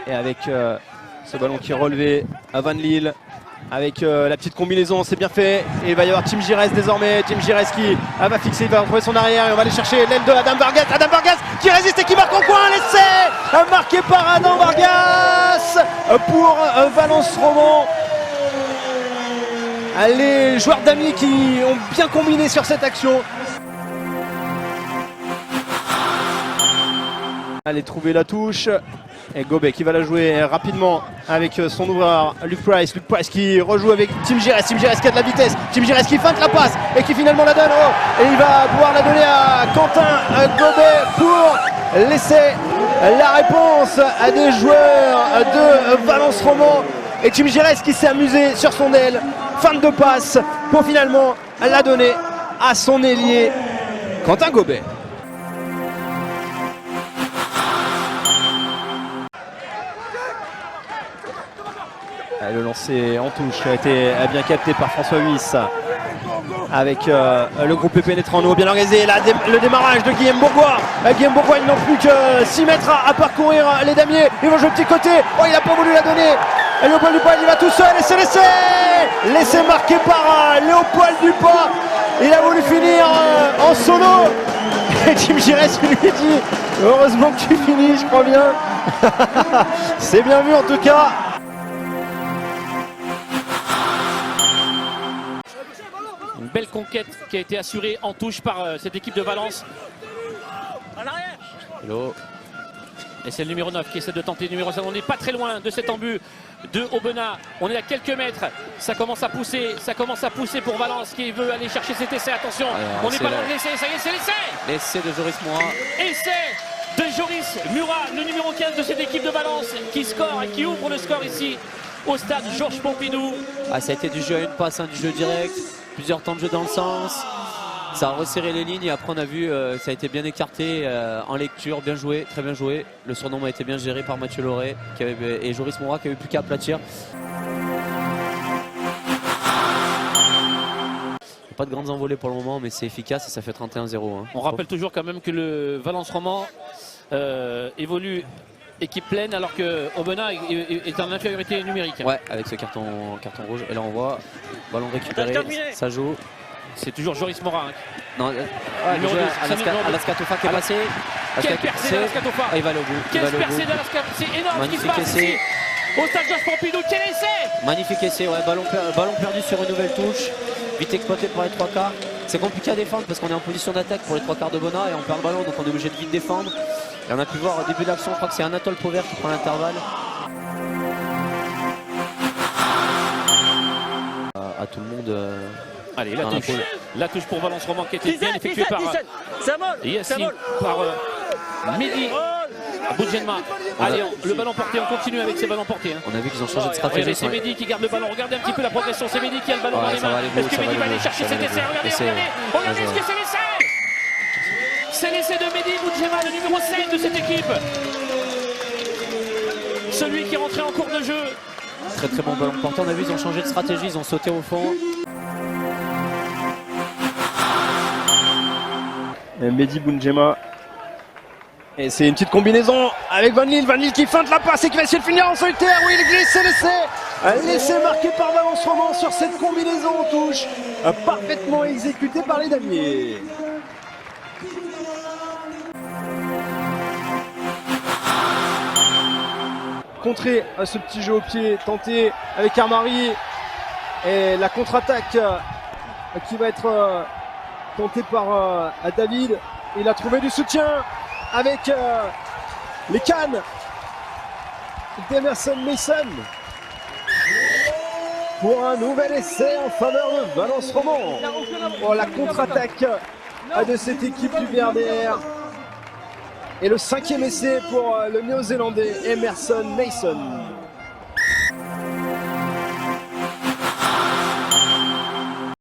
Et avec ce ballon qui est relevé à Van Lille. Avec la petite combinaison, c'est bien fait. Et il va y avoir Tim Gires désormais. Tim Gires qui va fixer, il va retrouver son arrière. Et on va aller chercher l'aile de Adam Vargas. Adam Vargas qui résiste et qui marque en coin. L'essai marqué par Adam Vargas pour Valence Roman. Les joueurs d'Ami qui ont bien combiné sur cette action. Allez trouver la touche. Et Gobet qui va la jouer rapidement avec son ouvreur Luke Price. Luke Price qui rejoue avec Tim Gires. Tim Gires qui a de la vitesse. Tim Gires qui feinte la passe et qui finalement la donne. Et il va pouvoir la donner à Quentin Gobet pour laisser la réponse à des joueurs de Valence Roman. Et Tim Gires qui s'est amusé sur son aile. Feinte de passe pour finalement la donner à son ailier Quentin Gobet. Le lancer en touche a été bien capté par François Huys avec le groupe pénétrant nouveau bien organisé. Là, le démarrage de Guillaume Bourgois. Guillaume Bourgois, ils n'ont plus que 6 mètres à parcourir, les damiers. Ils vont jouer au petit côté. Oh, il n'a pas voulu la donner. Et Léopold Dupas, il va tout seul. Et c'est l'essai marqué par Léopold Dupas. Il a voulu finir en solo. Et Tim Gires lui dit heureusement que tu finis, je crois bien. C'est bien vu en tout cas. Une belle conquête qui a été assurée en touche par cette équipe de Valence. Hello. Et c'est le numéro 9 qui essaie de tenter le numéro 7. On n'est pas très loin de cet embut de Aubenas. On est à quelques mètres. Ça commence à pousser pour Valence qui veut aller chercher cet essai. Attention, on n'est pas loin de l'essai. Ça y est, c'est l'essai. L'essai de Joris Moura. Essai de Joris Murat, le numéro 15 de cette équipe de Valence qui score et qui ouvre le score ici au stade Georges Pompidou. Ça a été du jeu à une passe, du jeu direct. Plusieurs temps de jeu dans le sens, ça a resserré les lignes et après on a vu ça a été bien écarté en lecture, bien joué, très bien joué. Le surnombre a été bien géré par Mathieu Lauré et Joris Moura qui avait plus qu'à aplatir. Pas de grandes envolées pour le moment mais c'est efficace et ça fait 31-0. Hein. On rappelle toujours quand même que le Valence Roman évolue équipe pleine alors que Aubenas est en infériorité numérique. Ouais, avec ce carton rouge. Et là on voit ballon récupéré, ça joue. C'est toujours Joris Morin. Non, Alaska Tofa qui est passé. Quelle percée d'Alaska Tofa. Il va aller au bout. Quelle percée d'Alaska, c'est énorme ce qui se passe ici au stade Georges Pompidou. Quel essai. Magnifique essai, ouais, ballon perdu sur une nouvelle touche. Vite exploité pour les trois quarts. C'est compliqué à défendre parce qu'on est en position d'attaque pour les trois quarts de Aubenas et on perd le ballon donc on est obligé de vite défendre. Et on a pu voir au début de l'action, je crois que c'est Anatole Pauvert qui prend l'intervalle. À tout le monde. Allez, la touche pour Valence Roman qui était bien effectuée par Yassine, par Mehdi Boudjenma. Allez, le ballon porté, on continue avec ces ballons portés. Hein. On a vu qu'ils ont changé de stratégie. C'est Mehdi qui garde le ballon. Regardez un petit peu la progression. C'est Mehdi qui a le ballon dans les mains. Est-ce que Mehdi va aller chercher cet essai? Regardez, est-ce que c'est l'essai? C'est l'essai de Mehdi Boudjenma, le numéro 7 de cette équipe. Celui qui est rentré en cours de jeu. Très très bon ballon porté. On a vu ils ont changé de stratégie, ils ont sauté au fond. Mehdi Boudjenma. Et c'est une petite combinaison avec Van Lille. Van Lille qui feinte la passe et qui va essayer de finir en solitaire. Oui, il glisse, c'est l'essai. L'essai marqué par Valence Roman sur cette combinaison en touche. Parfaitement exécuté par les damiers. Contrer ce petit jeu au pied tenté avec Armari. Et la contre-attaque qui va être tentée par David. Il a trouvé du soutien avec les cannes d'Emerson Mason pour un nouvel essai en faveur de Valence Roman. Oh, la contre-attaque de cette équipe du VRDR. Et le 5e essai pour le néo-zélandais Emerson Mason.